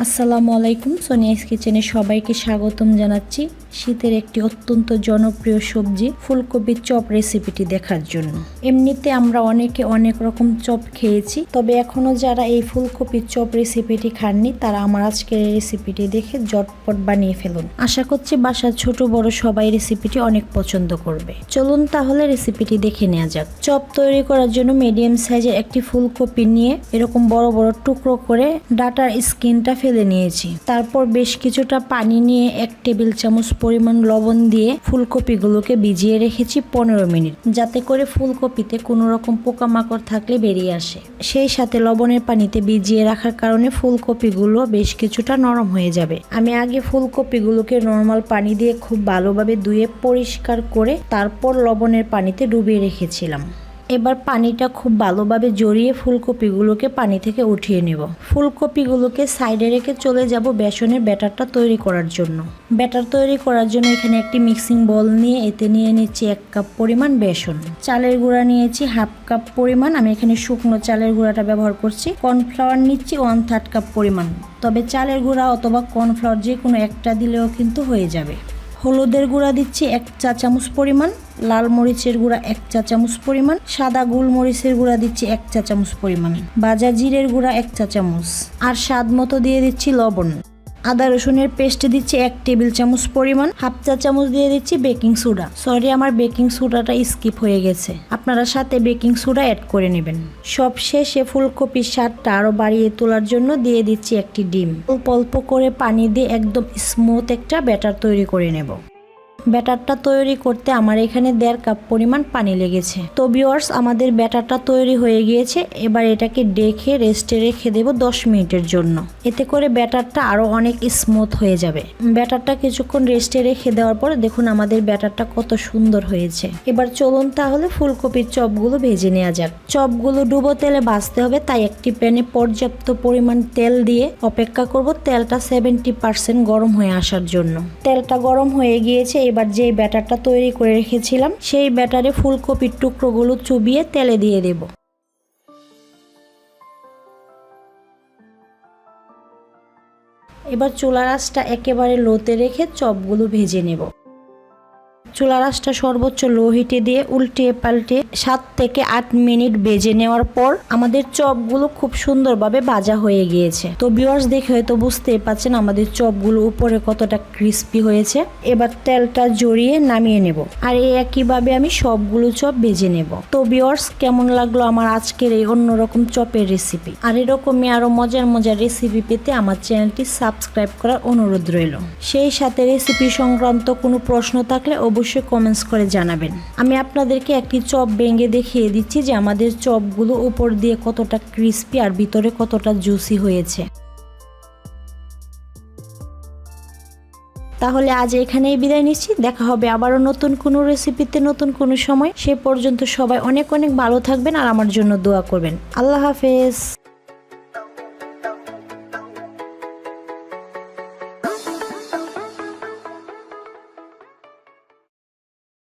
আসসালামু আলাইকুম। সোনিয়াস কিচেনে সবাইকে স্বাগতম জানাচ্ছি শীতের একটি অত্যন্ত জনপ্রিয় সবজি ফুলকপির চপ রেসিপিটি দেখার জন্য। এমনিতে আমরা অনেকে অনেক রকম চপ খেয়েছি, তবে এখনো যারা এই ফুলকপির চপ রেসিপিটি খাননি তারা আমার আজকের এই রেসিপিটি দেখে ঝটপট বানিয়ে ফেলুন। আশা করছি বাসার ছোট বড় সবাই রেসিপিটি অনেক পছন্দ করবে। চলুন তাহলে রেসিপিটি দেখে নেওয়া যাক। চপ তৈরি করার জন্য মিডিয়াম সাইজের একটি ফুলকপি নিয়ে এরকম বড় বড় টুকরো করে ডাটার স্কিনটা ফেলে নিয়েছি। তারপর বেশ কিছুটা পানি নিয়ে 1 টেবিল চামচ পরিমাণ লবণ দিয়ে ফুলকপিগুলোকে ভিজিয়ে রেখেছি 15 মিনিট, যাতে করে ফুলকপিতে কোনো রকম পোকামাকড় থাকলে বেরিয়ে আসে। সেই সাথে লবণের পানিতে ভিজিয়ে রাখার কারণে ফুলকপিগুলো বেশ কিছুটা নরম হয়ে যাবে। আমি আগে ফুলকপিগুলোকে নরমাল পানি দিয়ে খুব ভালোভাবে ধুয়ে পরিষ্কার করে তারপর লবণের পানিতে ডুবিয়ে রেখেছিলাম। এবার পানিটা খুব ভালোভাবে জড়িয়ে ফুলকপিগুলোকে পানি থেকে উঠিয়ে নেব। ফুলকপিগুলোকে সাইডে রেখে চলে যাব বেসনের ব্যাটারটা তৈরি করার জন্য। ব্যাটার তৈরি করার জন্য এখানে একটি মিক্সিং বোল নিয়ে এতে নিয়ে নিচ্ছি 1 কাপ পরিমাণ বেসন। চালের গুঁড়া নিয়েছি 1/2 কাপ পরিমাণ, আমি এখানে শুকনো চালের গুঁড়াটা ব্যবহার করছি। কর্নফ্লাওয়ার নিচ্ছি 1/3 কাপ পরিমাণ, তবে চালের গুঁড়া অথবা কর্নফ্লাওয়ার যে কোনো একটা দিলেও কিন্তু হয়ে যাবে। হলুদের গুঁড়া দিচ্ছি 1 চা চামচ পরিমাণ, লাল মরিচের গুঁড়া 1 চা চামচ পরিমাণ, সাদা গোলমরিচের গুঁড়া দিচ্ছি 1 চা চামচ পরিমাণ, ভাজা জিরের গুঁড়া 1 চা চামচ, আর স্বাদ মতো দিয়ে দিচ্ছি লবণ। আদা রসুনের পেস্ট দিচ্ছি 1 টেবিল চামচ পরিমাণ, 1/2 চা চামচ দিয়ে দিচ্ছি বেকিং সোডা। সরি, আমার বেকিং সোডাটা স্কিপ হয়ে গেছে, আপনারা সাথে বেকিং সোডা অ্যাড করে নেবেন। সব শেষে ফুলকপির স্বাদটা আরও বাড়িয়ে তোলার জন্য দিয়ে দিচ্ছি একটি ডিম। অল্প অল্প করে পানি দিয়ে একদম স্মুথ একটা ব্যাটার তৈরি করে নেব। ব্যাটারটা তৈরি করতে আমার এখানে 1.5 কাপ পরিমাণ পানি লেগেছে। তো ভিউয়ার্স, আমাদের ব্যাটারটা তৈরি হয়ে গিয়েছে। এবার এটাকে ডেকে রেস্টে রেখে দেব 10 মিনিটের জন্য। এতে করে ব্যাটারটা আরো অনেক স্মুথ হয়ে যাবে। ব্যাটারটা কিছুক্ষণ রেস্টে রেখে দেওয়ার পর দেখুন আমাদের ব্যাটারটা কত সুন্দর হয়েছে। এবার চলুন তাহলে ফুলকপির চপগুলো ভেজে নেওয়া যাক। চপগুলো ডুবো তেলে ভাজতে হবে, তাই একটি প্যানে পর্যাপ্ত পরিমাণ তেল দিয়ে অপেক্ষা করব তেলটা 70% গরম হয়ে আসার জন্য। তেলটা গরম হয়ে গিয়েছে। এবার যে ব্যাটারটা তৈরি করে রেখেছিলাম সেই ব্যাটারে ফুলকপির টুকরোগুলো চুবিয়ে তেলে দিয়ে দেব। এবার চুলার আঁচটা একেবারে লোতে রেখে চপগুলো ভেজে নেব। চুলার আঁচটা সর্বোচ্চ লো হিটে দিয়ে উল্টিয়ে পাল্টে 7 থেকে 8 মিনিট ভেজে নেওয়ার পর আমাদের চপগুলো খুব সুন্দরভাবে ভাজা হয়ে গিয়েছে। তো ভিউয়ার্স, দেখে হয়তো বুঝতেই পাচ্ছেন আমাদের চপগুলো উপরে কতটা ক্রিস্পি হয়েছে। এবার তেলটা জড়িয়ে নামিয়ে নেব, আর এই একইভাবে আমি সবগুলো চপ ভেজে নেব। তো ভিউয়ার্স, কেমন লাগলো আমার আজকের এই অন্যরকম চপের রেসিপি? আর এরকমই আরো মজার মজার রেসিপি পেতে আমার চ্যানেলটি সাবস্ক্রাইব করার অনুরোধ রইল। সেই সাথে রেসিপি সংক্রান্ত কোনো প্রশ্ন থাকলে অবশ্যই কমেন্টস করে জানাবেন। আমি আপনাদেরকে একটি চপ ভেঙে দেখিয়ে দিচ্ছি যে আমাদের চপগুলো উপর দিয়ে কতটা ক্রিস্পি আর ভিতরে কতটা জুসি হয়েছে। তাহলে আজ এখানেই বিদায় নিচ্ছি। দেখা হবে আবারও নতুন কোনো রেসিপিতে নতুন কোনো সময়। সে পর্যন্ত সবাই অনেক অনেক ভালো থাকবেন আর আমার জন্য দোয়া করবেন। আল্লাহ হাফেজ।